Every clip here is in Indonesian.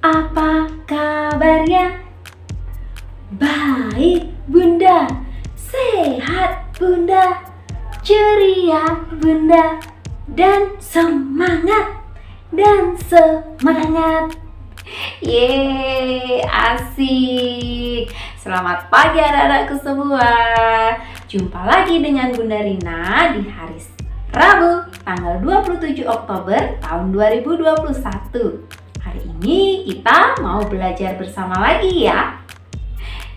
Apa kabarnya? Baik Bunda, sehat Bunda, ceria Bunda, dan semangat, Yeay, asik. Selamat pagi anak-anakku semua. Jumpa lagi dengan Bunda Rina di hari Rabu, tanggal 27 Oktober tahun 2021. Hari ini kita mau belajar bersama lagi ya.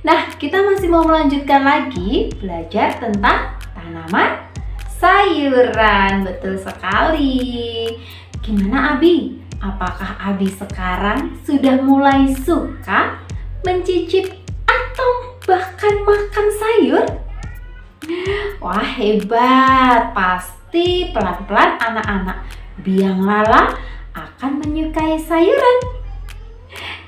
Nah, kita masih mau melanjutkan lagi belajar tentang tanaman sayuran. Betul sekali. Gimana Abi? Apakah Abi sekarang sudah mulai suka mencicip atau bahkan makan sayur? Wah, hebat. Pasti pelan-pelan anak-anak biang lala akan menyukai sayuran.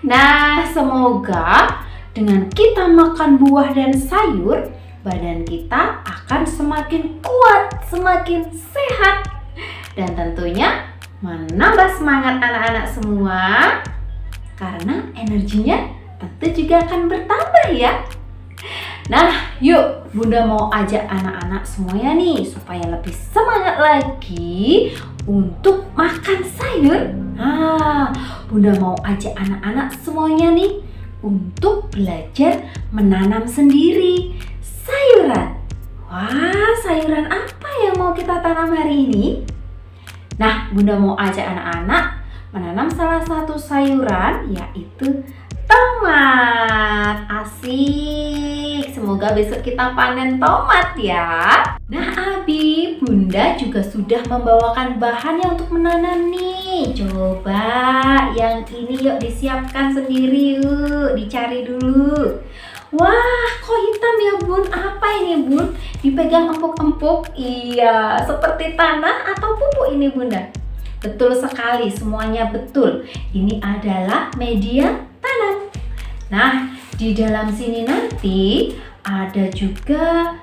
Nah, semoga dengan kita makan buah dan sayur, badan kita akan semakin kuat, semakin sehat, dan tentunya menambah semangat anak-anak semua, karena energinya tentu juga akan bertambah ya. Nah, yuk Bunda mau ajak anak-anak semuanya nih supaya lebih semangat lagi untuk makan sayur. Nah, Bunda mau ajak anak-anak semuanya nih untuk belajar menanam sendiri sayuran. Wah, sayuran apa yang mau kita tanam hari ini? Nah, Bunda mau ajak anak-anak menanam salah satu sayuran, yaitu tomat. Asik, semoga besok kita panen tomat ya. Nah Abi, Bunda juga sudah membawakan bahannya untuk menanam nih. Coba yang ini yuk disiapkan sendiri yuk, dicari dulu. Wah, kok hitam ya Bun? Apa ini Bun? Dipegang empuk-empuk? Iya, seperti tanah atau pupuk ini Bunda? Betul sekali, semuanya betul. Ini adalah media tanam. Nah, di dalam sini nanti ada juga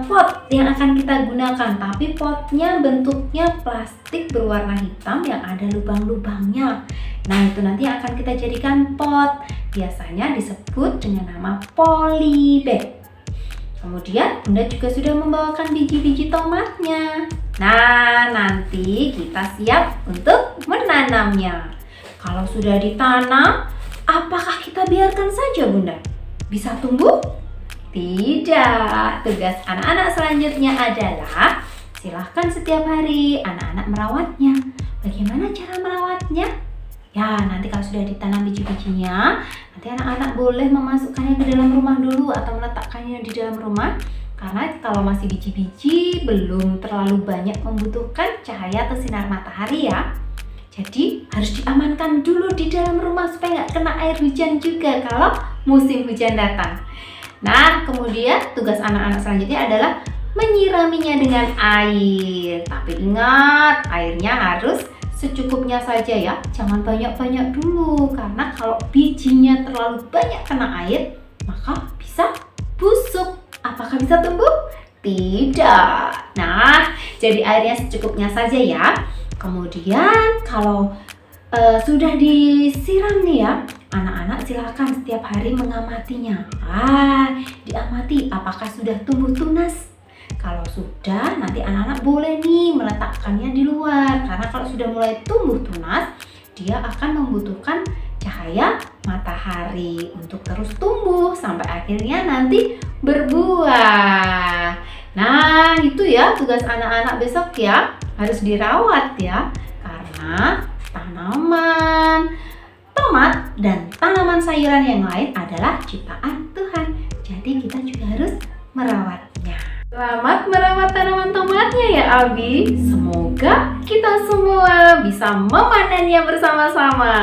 pot yang akan kita gunakan. Tapi potnya bentuknya plastik berwarna hitam yang ada lubang-lubangnya. Nah, itu nanti akan kita jadikan pot. Biasanya disebut dengan nama polybag. Kemudian Bunda juga sudah membawakan biji-biji tomatnya. Nah, nanti kita siap untuk menanamnya. Kalau sudah ditanam, apakah kita biarkan saja Bunda? Bisa tumbuh? Tidak. Tugas anak-anak selanjutnya adalah silahkan setiap hari anak-anak merawatnya. Bagaimana cara merawatnya? Ya, nanti kalau sudah ditanam biji-bijinya, nanti anak-anak boleh memasukkannya ke dalam rumah dulu atau meletakkannya di dalam rumah. Karena kalau masih biji-biji belum terlalu banyak membutuhkan cahaya atau sinar matahari ya. Jadi harus diamankan dulu di dalam rumah supaya nggak kena air hujan juga kalau musim hujan datang. Nah, kemudian tugas anak-anak selanjutnya adalah menyiraminya dengan air. Tapi ingat, airnya harus secukupnya saja ya, jangan banyak-banyak dulu, karena kalau bijinya terlalu banyak kena air, maka bisa busuk. Apakah bisa tumbuh? Tidak. Nah, jadi airnya secukupnya saja ya. Kemudian kalau sudah disiram nih ya, anak-anak silakan setiap hari mengamatinya. Diamati apakah sudah tumbuh tunas. Kalau sudah, nanti anak-anak boleh nih meletakkannya di luar. Karena kalau sudah mulai tumbuh tunas, dia akan membutuhkan cahaya matahari untuk terus tumbuh sampai akhirnya nanti berbuah. Nah, itu ya tugas anak-anak besok ya. Harus dirawat ya. Karena tanaman tomat dan tanaman sayuran yang lain adalah ciptaan Tuhan. Jadi kita juga harus merawatnya. Selamat merawat tanaman tomatnya ya Abi. Semoga kita semua bisa memanennya bersama-sama.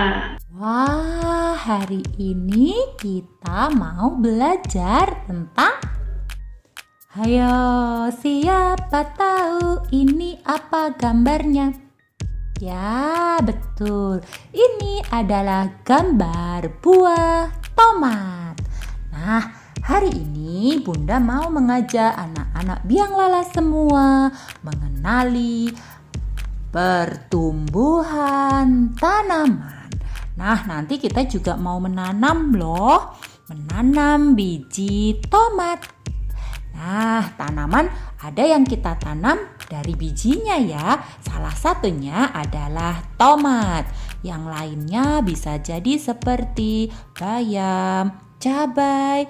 Wah, hari ini kita mau belajar tentang Hayo, siapa tahu ini apa gambarnya? Ya, betul. Ini adalah gambar buah tomat. Nah, hari ini Bunda mau mengajak anak-anak biang lala semua mengenali pertumbuhan tanaman. Nah, nanti kita juga mau menanam loh, menanam biji tomat. Nah, tanaman ada yang kita tanam dari bijinya ya. Salah satunya adalah tomat. Yang lainnya bisa jadi seperti bayam, cabai,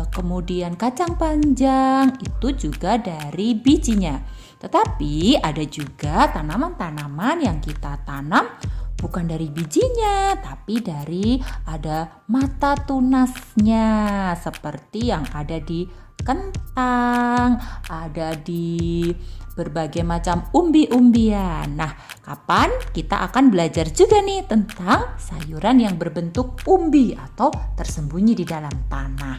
kemudian kacang panjang, itu juga dari bijinya. Tetapi ada juga tanaman-tanaman yang kita tanam bukan dari bijinya, tapi dari ada mata tunasnya, seperti yang ada di kentang, ada di berbagai macam umbi-umbian. Nah, kapan kita akan belajar juga nih tentang sayuran yang berbentuk umbi atau tersembunyi di dalam tanah.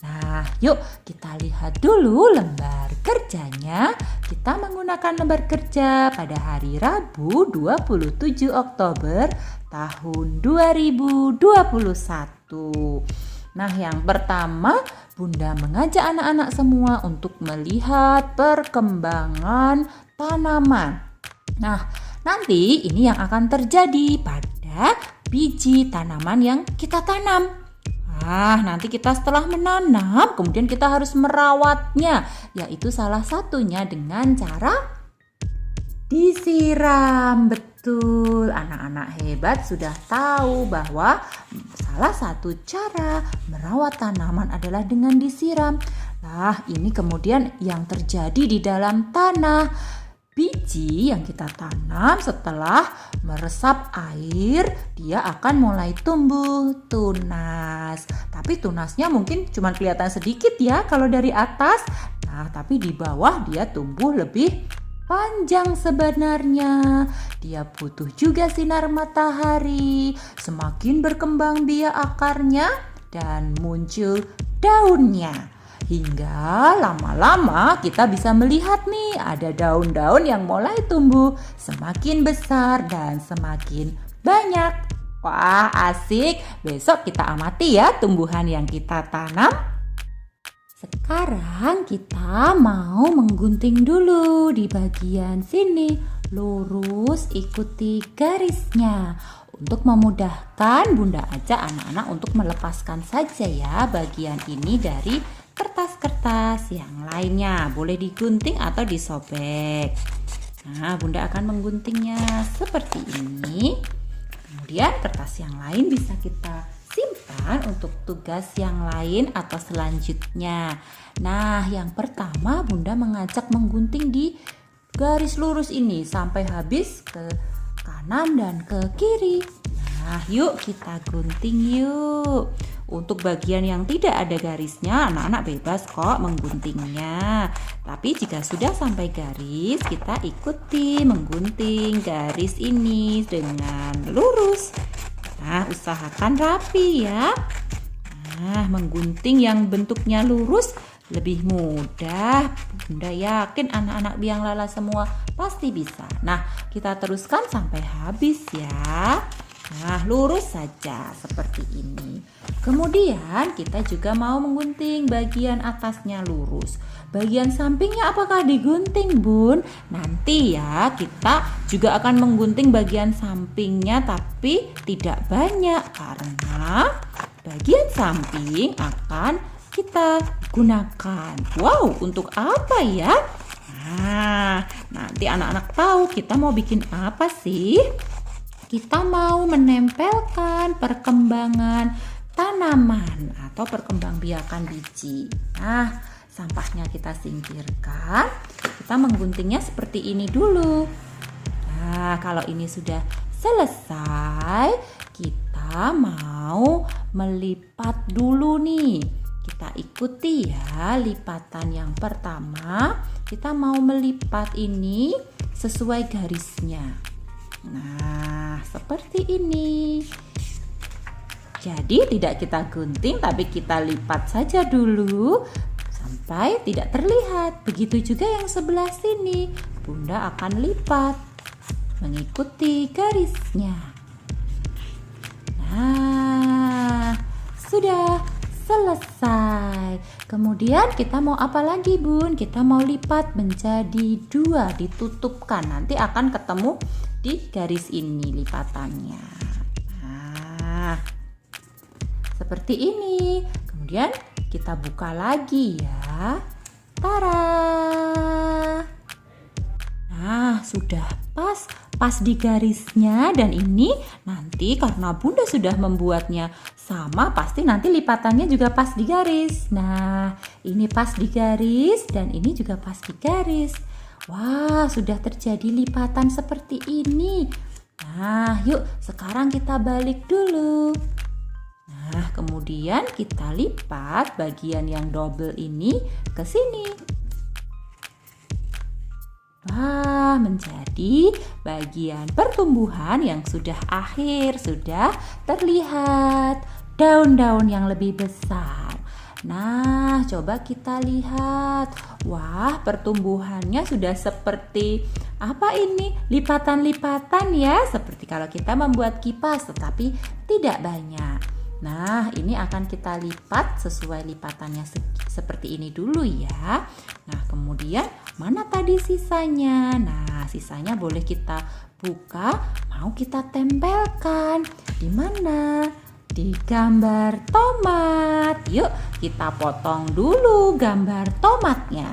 Nah, yuk kita lihat dulu lembar kerjanya. Kita menggunakan lembar kerja pada hari Rabu 27 Oktober tahun 2021. Nah, yang pertama, Bunda mengajak anak-anak semua untuk melihat perkembangan tanaman. Nah, nanti ini yang akan terjadi pada biji tanaman yang kita tanam. Nah, nanti kita setelah menanam, kemudian kita harus merawatnya, yaitu salah satunya dengan cara disiram. Betul, anak-anak hebat sudah tahu bahwa salah satu cara merawat tanaman adalah dengan disiram. Nah, ini kemudian yang terjadi di dalam tanah. Biji yang kita tanam setelah meresap air, dia akan mulai tumbuh tunas. Tapi tunasnya mungkin cuma kelihatan sedikit ya kalau dari atas. Nah, tapi di bawah dia tumbuh lebih panjang sebenarnya. Dia butuh juga sinar matahari. Semakin berkembang biak akarnya dan muncul daunnya. Hingga lama-lama kita bisa melihat nih ada daun-daun yang mulai tumbuh semakin besar dan semakin banyak. Wah, asik. Besok kita amati ya tumbuhan yang kita tanam. Sekarang kita mau menggunting dulu di bagian sini. Lurus ikuti garisnya. Untuk memudahkan, Bunda ajak anak-anak untuk melepaskan saja ya bagian ini dari kertas-kertas yang lainnya. Boleh digunting atau disobek. Nah, Bunda akan mengguntingnya seperti ini. Kemudian kertas yang lain bisa kita simpan untuk tugas yang lain atau selanjutnya. Nah, yang pertama Bunda mengajak menggunting di garis lurus ini sampai habis ke kanan dan ke kiri. Nah, yuk kita gunting yuk. Untuk bagian yang tidak ada garisnya, anak-anak bebas kok mengguntingnya. Tapi jika sudah sampai garis, kita ikuti menggunting garis ini dengan lurus. Nah, usahakan rapi ya. Nah, menggunting yang bentuknya lurus lebih mudah. Bunda yakin anak-anak biang lala semua pasti bisa. Nah, kita teruskan sampai habis ya. Nah, lurus saja seperti ini. Kemudian kita juga mau menggunting bagian atasnya lurus. Bagian sampingnya apakah digunting, Bun? Nanti ya kita juga akan menggunting bagian sampingnya, tapi tidak banyak karena bagian samping akan kita gunakan. Wow, untuk apa ya? Nah, nanti anak-anak tahu kita mau bikin apa sih? Kita mau menempelkan perkembangan tanaman atau perkembangbiakan biji. Nah, sampahnya kita singkirkan. Kita mengguntingnya seperti ini dulu. Nah, kalau ini sudah selesai, kita mau melipat dulu nih. Kita ikuti ya lipatan yang pertama. Kita mau melipat ini sesuai garisnya. Nah, seperti ini. Jadi tidak kita gunting, tapi kita lipat saja dulu sampai tidak terlihat. Begitu juga yang sebelah sini. Bunda akan lipat mengikuti garisnya. Nah, sudah selesai. Kemudian kita mau apa lagi, Bun? Kita mau lipat menjadi 2, ditutupkan. Nanti akan ketemu di garis ini lipatannya. seperti ini. Kemudian kita buka lagi ya. Tara. Nah, sudah pas di garisnya, dan ini nanti karena Bunda sudah membuatnya sama, pasti nanti lipatannya juga pas di garis. Nah, ini pas di garis dan ini juga pas di garis. Wah, sudah terjadi lipatan seperti ini. Nah, yuk sekarang kita balik dulu. Nah, kemudian kita lipat bagian yang double ini ke sini. Wah, menjadi bagian pertumbuhan yang sudah akhir, sudah terlihat daun-daun yang lebih besar. Nah, coba kita lihat. Wah, pertumbuhannya sudah seperti apa ini? Lipatan-lipatan ya, seperti kalau kita membuat kipas, tetapi tidak banyak. Nah, ini akan kita lipat sesuai lipatannya seperti ini dulu ya. Nah, kemudian mana tadi sisanya? Nah, sisanya boleh kita buka, mau kita tempelkan. Di mana? Di gambar tomat. Yuk, kita potong dulu gambar tomatnya.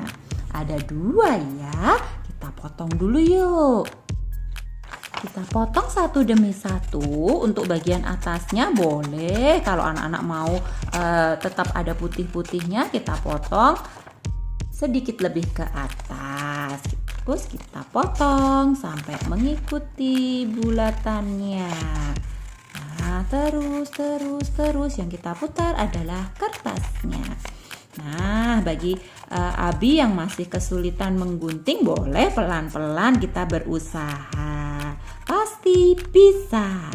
Ada 2 ya. Kita potong dulu yuk. Kita potong satu demi satu. Untuk bagian atasnya boleh, kalau anak-anak mau tetap ada putih-putihnya, kita potong sedikit lebih ke atas. Terus kita potong sampai mengikuti bulatannya. Nah, terus yang kita putar adalah kertasnya. Nah, bagi Abi yang masih kesulitan menggunting, boleh pelan-pelan kita berusaha. Pasti bisa.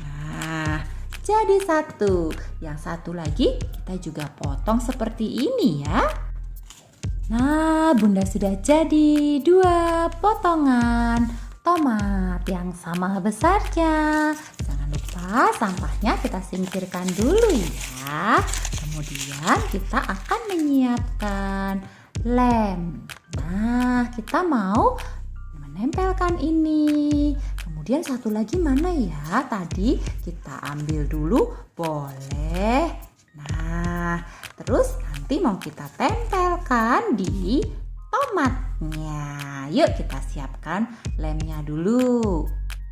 Nah, jadi satu. Yang satu lagi kita juga potong seperti ini ya. Nah, Bunda sudah jadi 2 potongan tomat yang sama besarnya. Jangan lupa sampahnya kita singkirkan dulu ya. Kemudian kita akan menyiapkan lem. Nah, kita mau menempelkan ini. Kemudian satu lagi mana ya? Tadi kita ambil dulu, boleh. Nah, terus nanti mau kita tempelkan di tomatnya. Yuk kita siapkan lemnya dulu.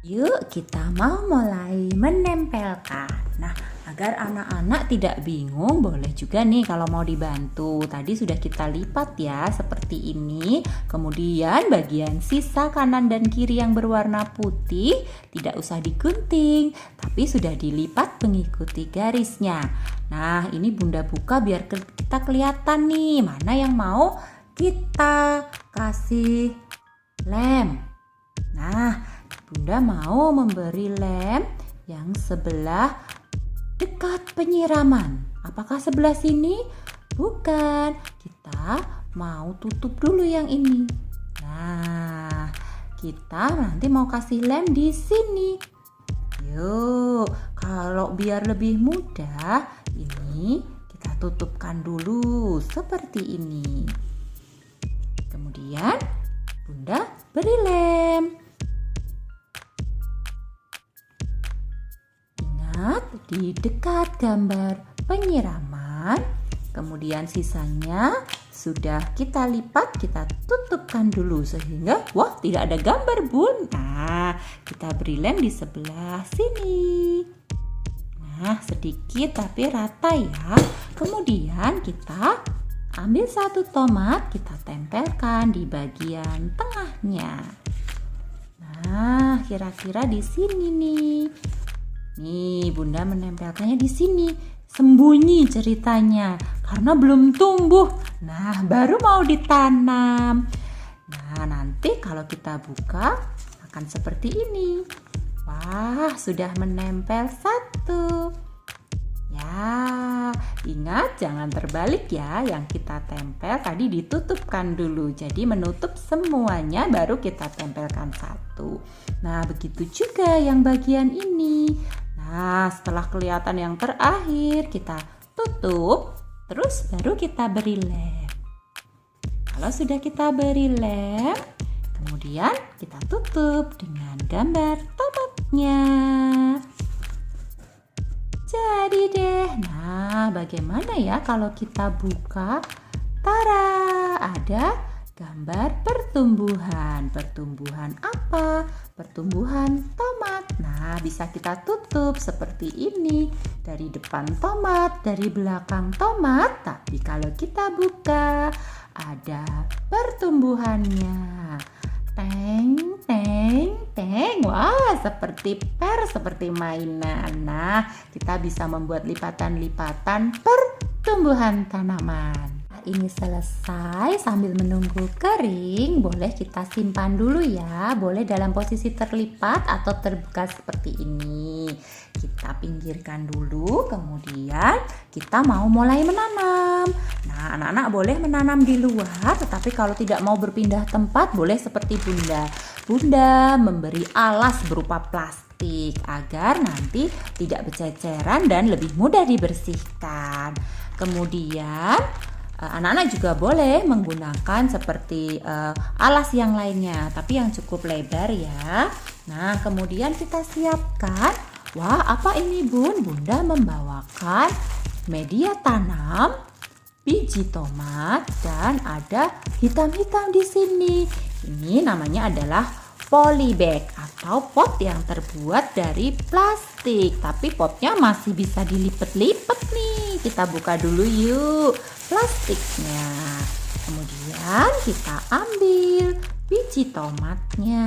Yuk kita mau mulai menempelkan. Nah, agar anak-anak tidak bingung, boleh juga nih kalau mau dibantu. Tadi sudah kita lipat ya seperti ini. Kemudian bagian sisa kanan dan kiri yang berwarna putih tidak usah digunting, tapi sudah dilipat mengikuti garisnya. Nah, ini Bunda buka biar kita kelihatan nih mana yang mau kita kasih lem. Nah, Bunda mau memberi lem yang sebelah dekat penyiraman. Apakah sebelah sini? Bukan. Kita mau tutup dulu yang ini. Nah, kita nanti mau kasih lem di sini. Yuk, kalau biar lebih mudah, ini kita tutupkan dulu seperti ini. Kemudian Bunda beri lem. Di dekat gambar penyiraman. Kemudian sisanya sudah kita lipat, kita tutupkan dulu sehingga tidak ada gambar bun. Nah, kita beri lem di sebelah sini. Nah, sedikit tapi rata ya. Kemudian kita ambil satu tomat, kita tempelkan di bagian tengahnya. Nah, kira-kira di sini nih. Nih, Bunda menempelkannya di sini. Sembunyi ceritanya karena belum tumbuh. Nah, baru mau ditanam. Nah, nanti kalau kita buka akan seperti ini. Wah, sudah menempel satu. Ya, ingat jangan terbalik ya. Yang kita tempel tadi ditutupkan dulu. Jadi menutup semuanya baru kita tempelkan satu. Nah, begitu juga yang bagian ini. Nah, setelah kelihatan yang terakhir, kita tutup, terus baru kita beri lem. Kalau sudah kita beri lem, kemudian kita tutup dengan gambar tomatnya. Jadi deh, nah Nah, bagaimana ya kalau kita buka? Tara, ada gambar pertumbuhan. Pertumbuhan apa? Pertumbuhan tomat. Nah, bisa kita tutup seperti ini. Dari depan tomat, dari belakang tomat. Tapi kalau kita buka, ada pertumbuhannya. Teng, teng, teng. Wah, seperti seperti mainan. Nah, kita bisa membuat lipatan-lipatan pertumbuhan tanaman. Ini selesai. Sambil menunggu kering, boleh kita simpan dulu ya. Boleh dalam posisi terlipat atau terbuka seperti ini. Kita pinggirkan dulu, kemudian kita mau mulai menanam. Nah, anak-anak boleh menanam di luar, tetapi kalau tidak mau berpindah tempat, boleh seperti Bunda. Bunda memberi alas berupa plastik agar nanti tidak berceceran dan lebih mudah dibersihkan. Kemudian anak-anak juga boleh menggunakan seperti alas yang lainnya, tapi yang cukup lebar ya. Nah, kemudian kita siapkan. Wah, apa ini Bun? Bunda membawakan media tanam, biji tomat, dan ada hitam-hitam di sini. Ini namanya adalah polybag atau pot yang terbuat dari plastik. Tapi potnya masih bisa dilipat-lipat nih. Kita buka dulu yuk plastiknya. Kemudian kita ambil biji tomatnya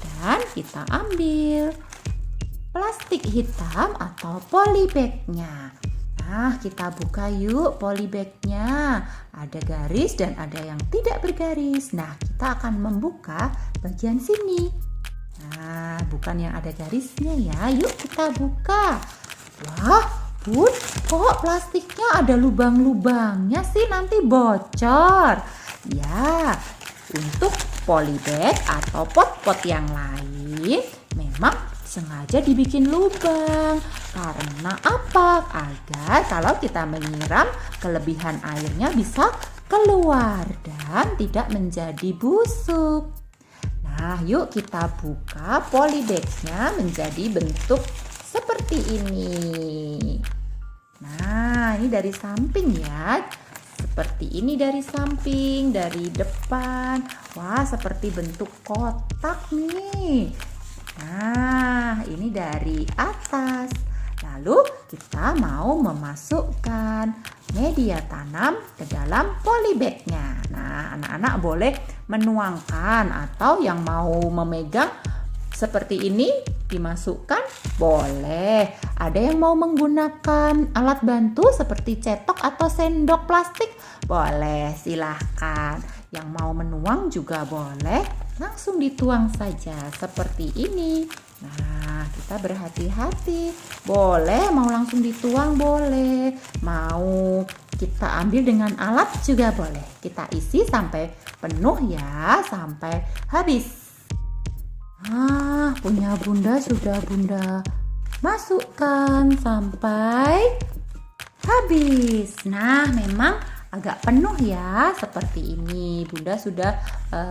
dan kita ambil plastik hitam atau polybagnya. Nah, kita buka yuk polybagnya. Ada garis dan ada yang tidak bergaris. Nah, kita akan membuka bagian sini. Nah, bukan yang ada garisnya ya. Yuk kita buka. Wah, Bun, kok plastiknya ada lubang-lubangnya sih, nanti bocor. Ya, untuk polybag atau pot-pot yang lain memang sengaja dibikin lubang. Karena apa? Agar kalau kita menyiram, kelebihan airnya bisa keluar dan tidak menjadi busuk. Nah, yuk kita buka polybagnya menjadi bentuk seperti ini. Nah, ini dari samping ya. Seperti ini dari samping, dari depan. Wah, seperti bentuk kotak nih. Nah, ini dari atas. Lalu kita mau memasukkan media tanam ke dalam polybagnya. Nah, anak-anak boleh menuangkan atau yang mau memegang seperti ini dimasukkan boleh. Ada yang mau menggunakan alat bantu seperti cetok atau sendok plastik boleh, silahkan. Yang mau menuang juga boleh, langsung dituang saja seperti ini. Nah, kita berhati-hati. Boleh, mau langsung dituang boleh. Mau kita ambil dengan alat juga boleh. Kita isi sampai penuh ya, sampai habis. Punya Bunda sudah Bunda masukkan sampai habis. Nah, memang agak penuh ya seperti ini. Bunda sudah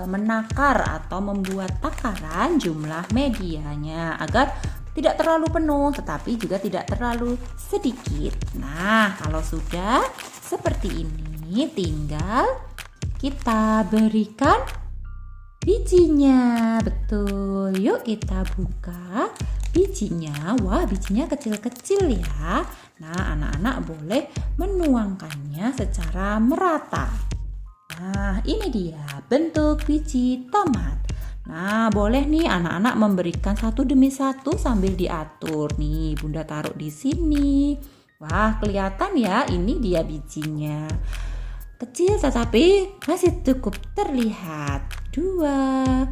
menakar atau membuat takaran jumlah medianya agar tidak terlalu penuh tetapi juga tidak terlalu sedikit. Nah, kalau sudah seperti ini tinggal kita berikan bijinya. Betul. Yuk kita buka bijinya. Wah, bijinya kecil-kecil ya. Nah, anak-anak boleh menuangkannya secara merata. Nah, ini dia bentuk biji tomat. Nah, boleh nih anak-anak memberikan satu demi satu sambil diatur. Nih, Bunda taruh di sini. Wah, kelihatan ya, ini dia bijinya. Kecil tetapi masih cukup terlihat. 2,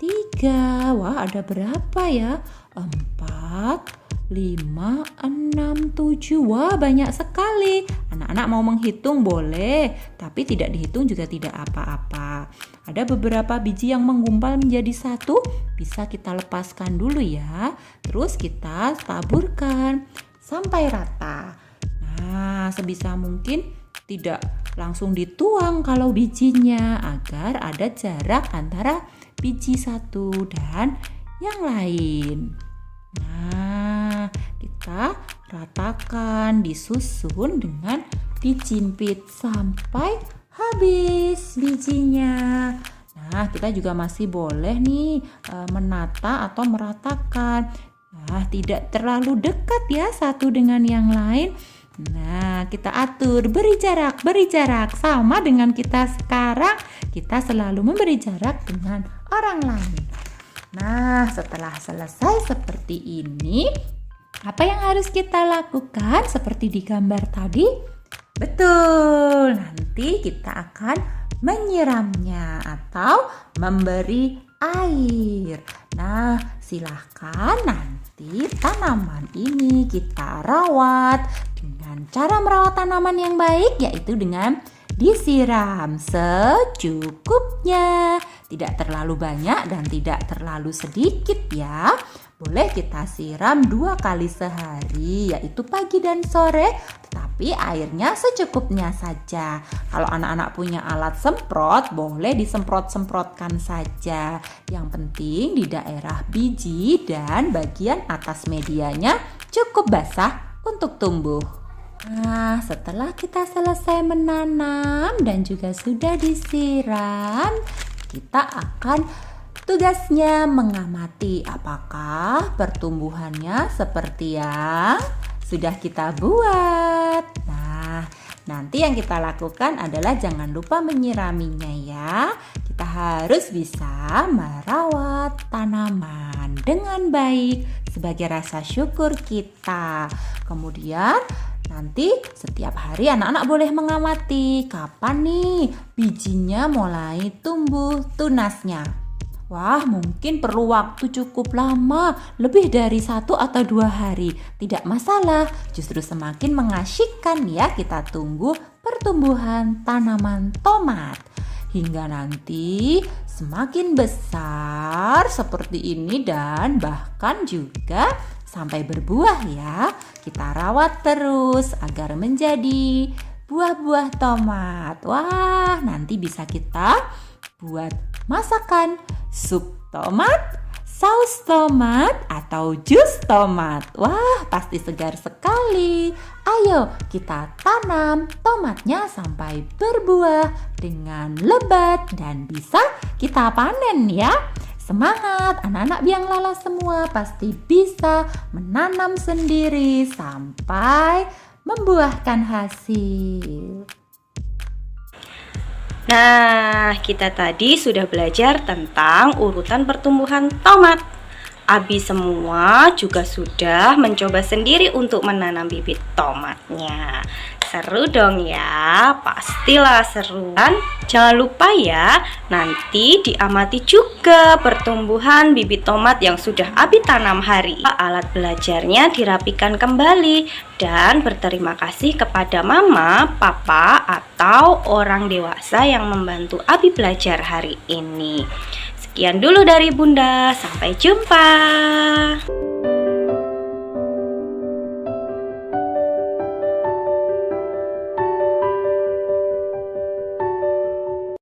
3. Wah, ada berapa ya? 4, 5, 6, 7. Wah, banyak sekali. Anak-anak mau menghitung boleh, tapi tidak dihitung juga tidak apa-apa. Ada beberapa biji yang menggumpal menjadi satu, bisa kita lepaskan dulu ya. Terus kita taburkan sampai rata. Nah, sebisa mungkin tidak langsung dituang kalau bijinya, agar ada jarak antara biji satu dan yang lain. Nah, kita ratakan, disusun dengan dicimpit sampai habis bijinya. Nah, kita juga masih boleh nih menata atau meratakan. Nah, tidak terlalu dekat ya satu dengan yang lain. Nah, kita atur beri jarak sama dengan kita sekarang. Kita selalu memberi jarak dengan orang lain. Nah, setelah selesai seperti ini, apa yang harus kita lakukan seperti di gambar tadi? Betul, nanti kita akan menyiramnya atau memberi air. Nah, silahkan nanti tanaman ini kita rawat dengan cara merawat tanaman yang baik, yaitu dengan disiram secukupnya. Tidak terlalu banyak dan tidak terlalu sedikit ya. Boleh kita siram 2 kali sehari, yaitu pagi dan sore, tetapi airnya secukupnya saja. Kalau anak-anak punya alat semprot, boleh disemprot-semprotkan saja. Yang penting di daerah biji dan bagian atas medianya cukup basah untuk tumbuh. Nah, setelah kita selesai menanam dan juga sudah disiram, kita akan tugasnya mengamati apakah pertumbuhannya seperti yang sudah kita buat. Nah, nanti yang kita lakukan adalah jangan lupa menyiraminya ya. Kita harus bisa merawat tanaman dengan baik sebagai rasa syukur kita. Kemudian nanti setiap hari anak-anak boleh mengamati kapan nih bijinya mulai tumbuh tunasnya. Wah, mungkin perlu waktu cukup lama, lebih dari 1 atau 2 hari. Tidak masalah, justru semakin mengasyikkan ya kita tunggu pertumbuhan tanaman tomat. Hingga nanti semakin besar seperti ini dan bahkan juga sampai berbuah ya. Kita rawat terus agar menjadi buah-buah tomat. Wah, nanti bisa kita buat masakan sup tomat, saus tomat, atau jus tomat. Wah, pasti segar sekali. Ayo kita tanam tomatnya sampai berbuah dengan lebat dan bisa kita panen ya. Semangat anak-anak biang lala semua, pasti bisa menanam sendiri sampai membuahkan hasil. Nah, kita tadi sudah belajar tentang urutan pertumbuhan tomat. Abi semua juga sudah mencoba sendiri untuk menanam bibit tomatnya. Seru dong ya, pastilah seru. Dan jangan lupa ya, nanti diamati juga pertumbuhan bibit tomat yang sudah Abi tanam hari ini. Alat belajarnya dirapikan kembali dan berterima kasih kepada mama, papa, atau orang dewasa yang membantu Abi belajar hari ini. Sekian dulu dari Bunda, sampai jumpa.